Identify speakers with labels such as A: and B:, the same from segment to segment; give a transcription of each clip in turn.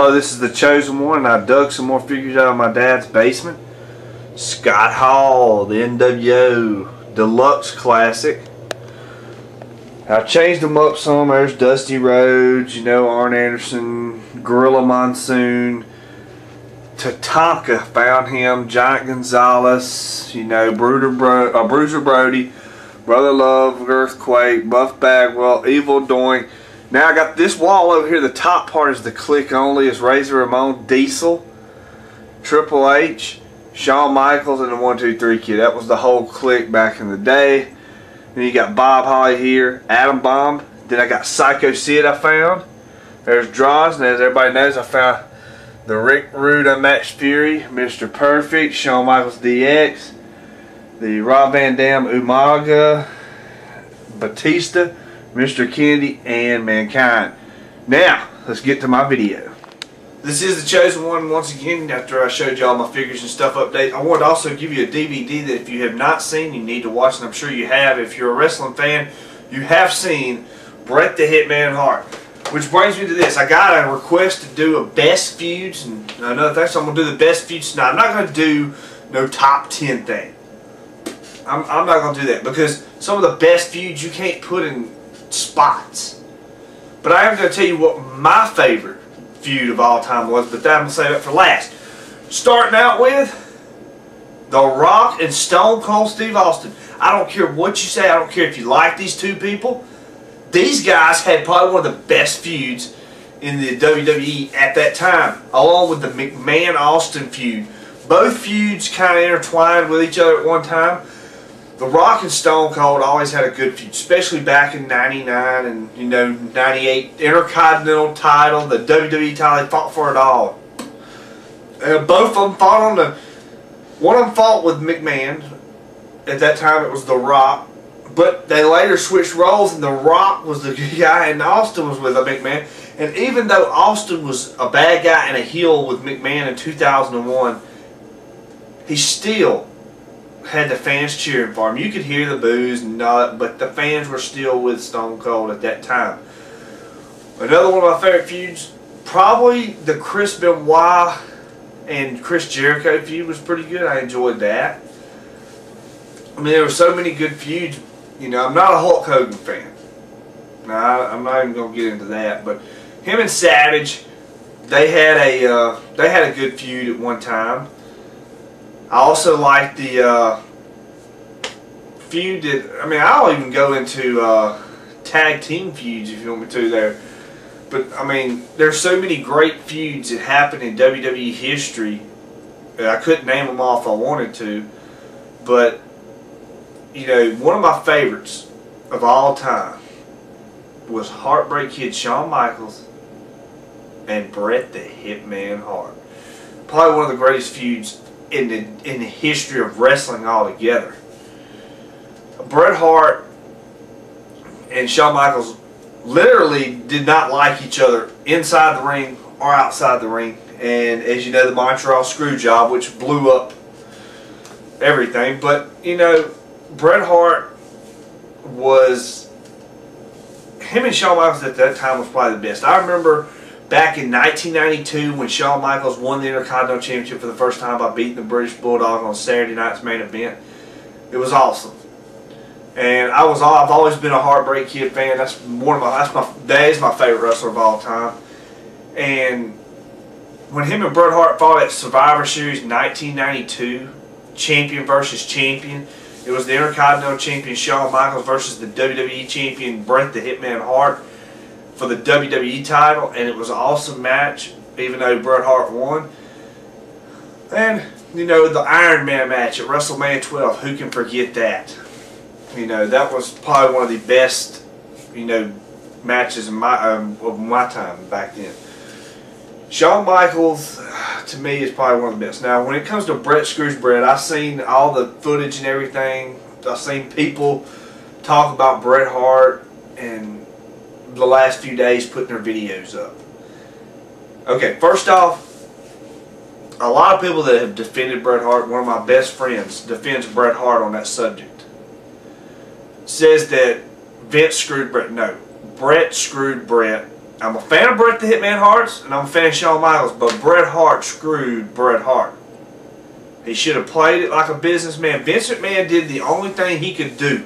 A: Hello, this is the Chosen One, and I dug some more figures out of my dad's basement. Scott Hall, the NWO Deluxe Classic. I changed them up some. There's Dusty Rhodes, Arn Anderson, Gorilla Monsoon, Tatanka, found him, Giant Gonzalez, Bruiser Brody, Brother Love, Earthquake, Buff Bagwell, Evil Doink. Now I got this wall over here. The top part is the click only. It's Razor Ramon, Diesel, Triple H, Shawn Michaels, and the 1, 2, 3 Kid. That was the whole clique back in the day. Then you got Bob Holly here, Adam Bomb. Then I got Psycho Sid I found. There's Droz, and as everybody knows, I found the Rick Rude Unmatched Fury, Mr. Perfect, Shawn Michaels DX, the Rob Van Dam Umaga, Batista, Mr. Kennedy, and Mankind. Now, let's get to my video. This is the Chosen One once again. After I showed you all my figures and stuff update, I wanted to also give you a DVD that if you have not seen, you need to watch, and I'm sure you have. If you're a wrestling fan, you have seen Bret the Hitman Hart. Which brings me to this. I got a request to do a best feuds and another thing, so I'm going to do the best feuds tonight. I'm not going to do no top 10 thing. I'm not going to do that because some of the best feuds you can't put in spots. But I am going to tell you what my favorite feud of all time was, but that I'm going to save that for last. Starting out with The Rock and Stone Cold Steve Austin. I don't care what you say. I don't care if you like these two people. These guys had probably one of the best feuds in the WWE at that time, along with the McMahon-Austin feud. Both feuds kind of intertwined with each other at one time. The Rock and Stone Cold always had a good feud, especially back in '99 and 98. Intercontinental title, the WWE title, they fought for it all. Both of them fought on the. One of them fought with McMahon. At that time, it was The Rock. But they later switched roles, and The Rock was the good guy, and Austin was with McMahon. And even though Austin was a bad guy and a heel with McMahon in 2001, he still had the fans cheering for him. You could hear the boos and all that, but the fans were still with Stone Cold at that time. Another one of my favorite feuds, probably the Chris Benoit and Chris Jericho feud was pretty good. I enjoyed that. I mean, there were so many good feuds. I'm not a Hulk Hogan fan. Now, I'm not even going to get into that, but him and Savage, they had a good feud at one time. I also like the feud that, I'll even go into tag team feuds if you want me to there. But, there's so many great feuds that happened in WWE history that I couldn't name them all if I wanted to. But, one of my favorites of all time was Heartbreak Kid Shawn Michaels and Bret the Hitman Hart. Probably one of the greatest feuds in the history of wrestling altogether. Bret Hart and Shawn Michaels literally did not like each other inside the ring or outside the ring. And as you know, the Montreal Screwjob, which blew up everything. But, Bret Hart was, him and Shawn Michaels at that time was probably the best. I remember back in 1992 when Shawn Michaels won the Intercontinental Championship for the first time by beating the British Bulldog on Saturday night's main event. It was awesome. And I've always been a Heartbreak Kid fan. That is my favorite wrestler of all time. And when him and Bret Hart fought at Survivor Series 1992, champion versus champion, it was the Intercontinental Champion Shawn Michaels versus the WWE Champion Bret the Hitman Hart for the WWE title, and it was an awesome match, even though Bret Hart won. And, the Iron Man match at WrestleMania 12, who can forget that? That was probably one of the best, matches of my time back then. Shawn Michaels, to me, is probably one of the best. Now, when it comes to Bret Screws Bret, I've seen all the footage and everything. I've seen people talk about Bret Hart and the last few days putting their videos up. Okay, first off, a lot of people that have defended Bret Hart, one of my best friends defends Bret Hart on that subject. Says that Vince screwed Bret. No, Bret screwed Bret. I'm a fan of Bret the Hitman Hart's, and I'm a fan of Shawn Michaels, but Bret Hart screwed Bret Hart. He should have played it like a businessman. Vince McMahon did the only thing he could do.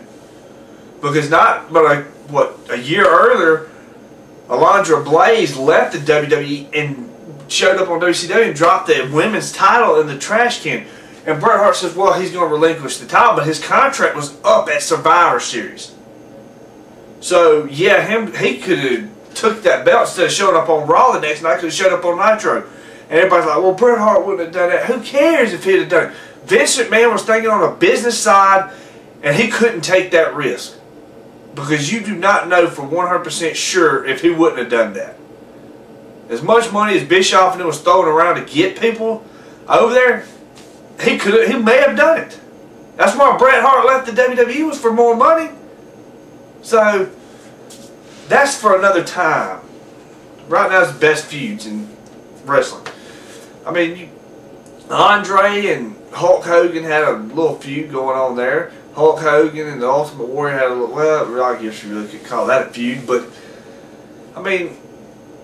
A: Because a year earlier, Alundra Blaze left the WWE and showed up on WCW and dropped the women's title in the trash can. And Bret Hart says, well, he's going to relinquish the title, but his contract was up at Survivor Series. So, yeah, he could have took that belt instead of showing up on Raw the next night, could have showed up on Nitro. And everybody's like, well, Bret Hart wouldn't have done that. Who cares if he'd have done it? Vince McMahon was thinking on a business side, and he couldn't take that risk. Because you do not know for 100% sure if he wouldn't have done that. As much money as Bischoff and him was throwing around to get people over there, he may have done it. That's why Bret Hart left the WWE, was for more money. So, that's for another time. Right now, it's the best feuds in wrestling. I mean, Andre and Hulk Hogan had a little feud going on there. Hulk Hogan and the Ultimate Warrior had a little, well, I guess you really could call that a feud, but I mean,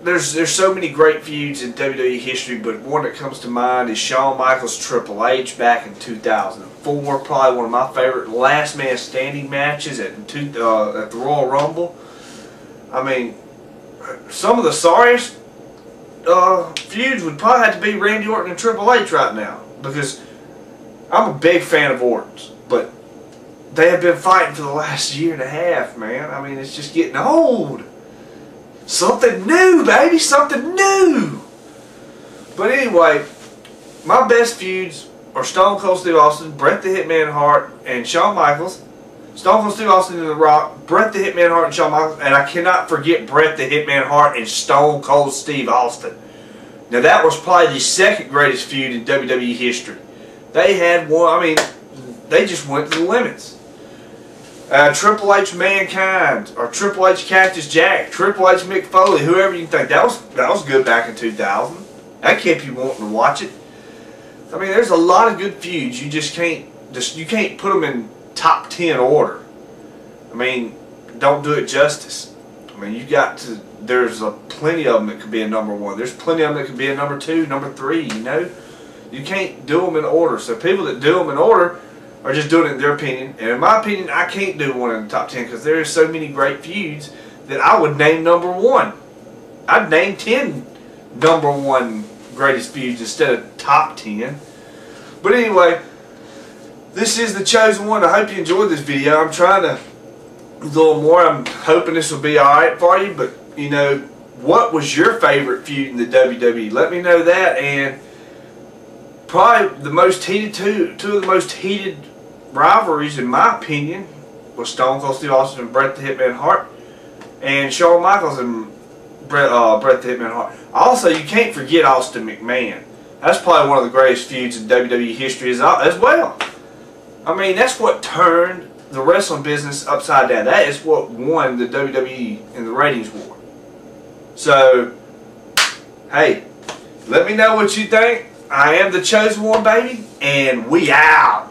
A: there's so many great feuds in WWE history, but one that comes to mind is Shawn Michaels Triple H back in 2004. Probably one of my favorite last man standing matches at the Royal Rumble. I mean, some of the sorriest feuds would probably have to be Randy Orton and Triple H right now, because I'm a big fan of Orton's, but they have been fighting for the last year and a half, man. I mean, it's just getting old. Something new, baby. Something new. But anyway, my best feuds are Stone Cold Steve Austin, Bret the Hitman Hart, and Shawn Michaels. Stone Cold Steve Austin and The Rock, Bret the Hitman Hart and Shawn Michaels, and I cannot forget Bret the Hitman Hart and Stone Cold Steve Austin. Now that was probably the second greatest feud in WWE history. They had one, I mean, they just went to the limits. Triple H Mankind, or Triple H Cactus Jack, Triple H Mick Foley, whoever you think. That was good back in 2000. That kept you wanting to watch it. I mean, there's a lot of good feuds. You just can't put them in top 10 order. I mean, don't do it justice. I mean, you got to. There's plenty of them that could be a number 1. There's plenty of them that could be a number 2, number 3. You know, you can't do them in order. So people that do them in order are just doing it in their opinion. And in my opinion, I can't do one in the top 10 because there are so many great feuds that I would name number 1. I'd name 10 number 1 greatest feuds instead of top 10. But anyway, this is the chosen one. I hope you enjoyed this video. I'm trying to do a little more. I'm hoping this will be alright for you. But, you know, what was your favorite feud in the WWE? Let me know that. And probably the most heated, two of the most heated rivalries, in my opinion, was Stone Cold Steve Austin and Bret the Hitman Hart, and Shawn Michaels and Bret the Hitman Hart. Also, you can't forget Austin McMahon. That's probably one of the greatest feuds in WWE history as well. I mean, that's what turned the wrestling business upside down. That is what won the WWE in the ratings war. So, hey, let me know what you think. I am the chosen one, baby, and we out.